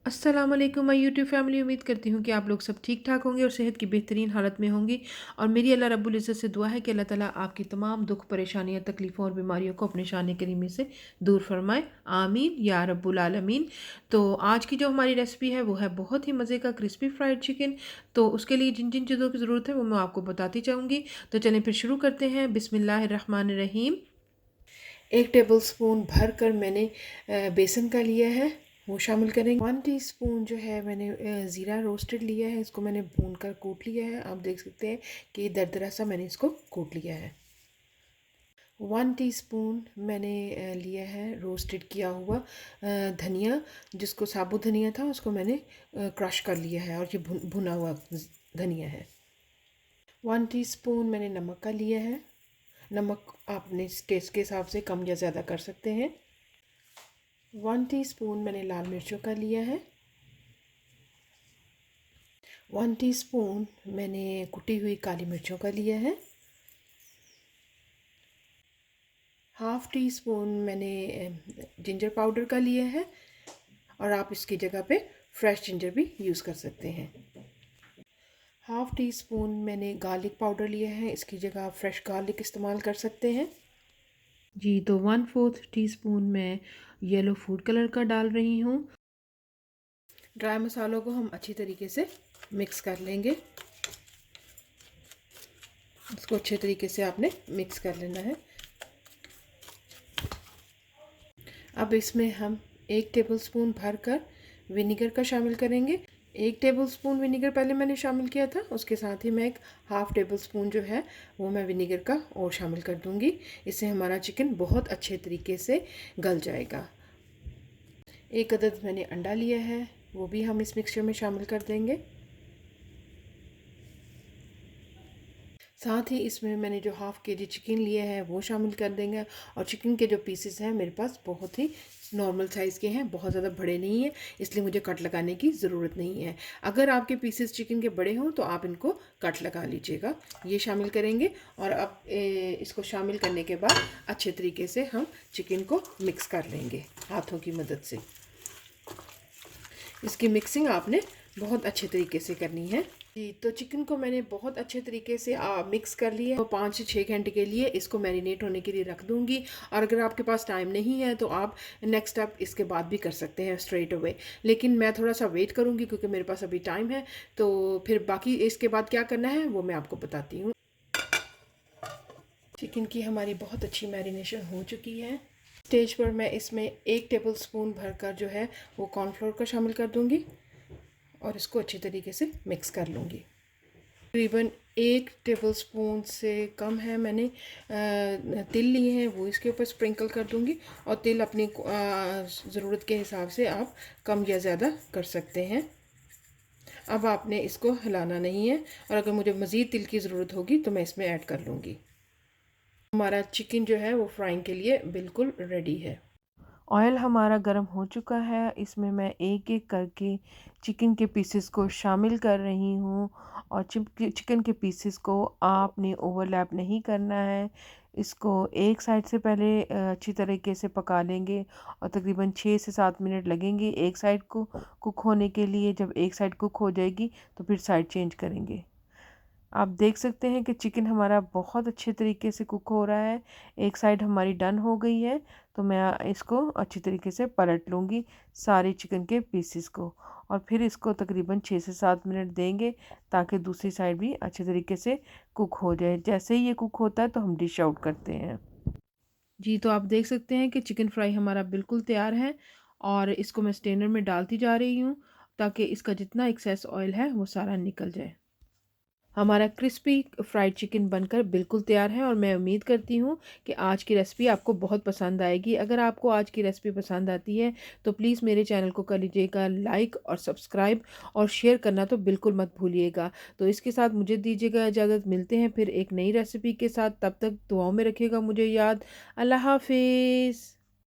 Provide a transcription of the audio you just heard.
अस्सलाम वालेकुम my YouTube family. उम्मीद करती हूँ कि आप लोग सब ठीक ठाक होंगे और सेहत की बेहतरीन हालत में होंगी। और मेरी अल्लाह रब्बुल इज़्ज़त से दुआ है कि अल्लाह ताला आपकी तमाम दुख परेशानियाँ तकलीफ़ों और बीमारियों को अपने शान करीमी से दूर फरमाए, आमीन या रब्बुल आलमीन। तो आज की जो हमारी रेसिपी है वो है बहुत ही मज़े का क्रिस्पी फ्राइड चिकन। तो उसके लिए जिन जिन चीज़ों की ज़रूरत है वो मैं आपको बताती जाऊँगी। तो चलें फिर शुरू करते हैं। बिस्मिल्लाहिर्रहमानिर्रहीम। 1 टेबल स्पून भर कर मैंने बेसन का लिया है, वो शामिल करेंगे। 1 टीस्पून जो है मैंने ज़ीरा रोस्टेड लिया है, इसको मैंने भून कर कूट लिया है। आप देख सकते हैं कि दरदरा सा मैंने इसको कूट लिया है। 1 टीस्पून मैंने लिया है रोस्टेड किया हुआ धनिया, जिसको साबुत धनिया था उसको मैंने क्रश कर लिया है, और ये भुना हुआ धनिया है। 1 टीस्पून मैंने नमक का लिया है। नमक आप अपने टेस्ट के हिसाब से कम या ज़्यादा कर सकते हैं। 1 टीस्पून मैंने लाल मिर्चों का लिया है। 1 टीस्पून मैंने कुटी हुई काली मिर्चों का लिया है। 1/2 टीस्पून मैंने जिंजर पाउडर का लिया है, और आप इसकी जगह पे फ्रेश जिंजर भी यूज़ कर सकते हैं। 1/2 टीस्पून मैंने गार्लिक पाउडर लिया है, इसकी जगह आप फ्रेश गार्लिक इस्तेमाल कर सकते हैं। जी, तो 1/4 टीस्पून मैं येलो फूड कलर का डाल रही हूँ। ड्राई मसालों को हम अच्छी तरीके से मिक्स कर लेंगे। इसको अच्छे तरीके से आपने मिक्स कर लेना है। अब इसमें हम 1 टेबलस्पून भरकर विनीगर का शामिल करेंगे। 1 टेबलस्पून विनीगर पहले मैंने शामिल किया था, उसके साथ ही मैं एक 1/2 टेबलस्पून जो है वो मैं विनीगर का और शामिल कर दूंगी। इससे हमारा चिकन बहुत अच्छे तरीके से गल जाएगा। 1 अदद मैंने अंडा लिया है, वो भी हम इस मिक्सचर में शामिल कर देंगे। साथ ही इसमें मैंने जो 1/2 kg चिकन लिया है वो शामिल कर देंगे। और चिकन के जो पीसेस हैं मेरे पास बहुत ही नॉर्मल साइज़ के हैं, बहुत ज़्यादा बड़े नहीं हैं, इसलिए मुझे कट लगाने की ज़रूरत नहीं है। अगर आपके पीसेस चिकन के बड़े हों तो आप इनको कट लगा लीजिएगा। ये शामिल करेंगे, और अब इसको शामिल करने के बाद अच्छे तरीके से हम चिकन को मिक्स कर लेंगे हाथों की मदद से। इसकी मिक्सिंग आपने बहुत अच्छे तरीके से करनी है। जी, तो चिकन को मैंने बहुत अच्छे तरीके से मिक्स कर लिया है। तो 5 से 6 घंटे के लिए इसको मैरिनेट होने के लिए रख दूंगी। और अगर आपके पास टाइम नहीं है तो आप नेक्स्ट स्टेप इसके बाद भी कर सकते हैं स्ट्रेट अवे, लेकिन मैं थोड़ा सा वेट करूंगी क्योंकि मेरे पास अभी टाइम है। तो फिर बाकी इसके बाद क्या करना है वो मैं आपको बताती हूँ। चिकन की हमारी बहुत अच्छी मैरिनेशन हो चुकी है। स्टेज पर मैं इसमें 1 टेबलस्पून भरकर जो है वो कॉर्नफ्लोर का शामिल कर दूंगी, और इसको अच्छे तरीके से मिक्स कर लूँगी। तकरीबन 1 टेबलस्पून से कम है मैंने तिल लिए हैं, वो इसके ऊपर स्प्रिंकल कर दूंगी। और तिल अपनी ज़रूरत के हिसाब से आप कम या ज़्यादा कर सकते हैं। अब आपने इसको हिलाना नहीं है, और अगर मुझे मज़ीद तिल की ज़रूरत होगी तो मैं इसमें ऐड कर लूँगी। हमारा चिकन जो है वो फ्राइंग के लिए बिल्कुल रेडी है। ऑयल हमारा गर्म हो चुका है, इसमें मैं एक एक करके चिकन के पीसेस को शामिल कर रही हूँ। और चिकन के पीसेस को आपने ओवरलैप नहीं करना है। इसको एक साइड से पहले अच्छी तरीके से पका लेंगे, और तकरीबन 6 से 7 मिनट लगेंगे एक साइड को कुक होने के लिए। जब एक साइड कुक हो जाएगी तो फिर साइड चेंज करेंगे। आप देख सकते हैं कि चिकन हमारा बहुत अच्छे तरीके से कुक हो रहा है। एक साइड हमारी डन हो गई है, तो मैं इसको अच्छी तरीके से पलट लूँगी सारे चिकन के पीसेस को। और फिर इसको तकरीबन 6 से 7 मिनट देंगे ताकि दूसरी साइड भी अच्छे तरीके से कुक हो जाए। जैसे ही ये कुक होता है तो हम डिश आउट करते हैं। जी, तो आप देख सकते हैं कि चिकन फ्राई हमारा बिल्कुल तैयार है, और इसको मैं स्ट्रेनर में डालती जा रही हूँ ताकि इसका जितना एक्सेस ऑयल है वो सारा निकल जाए। हमारा क्रिस्पी फ्राइड चिकन बनकर बिल्कुल तैयार है, और मैं उम्मीद करती हूँ कि आज की रेसिपी आपको बहुत पसंद आएगी। अगर आपको आज की रेसिपी पसंद आती है तो प्लीज़ मेरे चैनल को कर लीजिएगा लाइक और सब्सक्राइब, और शेयर करना तो बिल्कुल मत भूलिएगा। तो इसके साथ मुझे दीजिएगा इजाज़त, मिलते हैं फिर एक नई रेसिपी के साथ। तब तक दुआओं में रखिएगा मुझे याद। अल्लाह हाफिज़।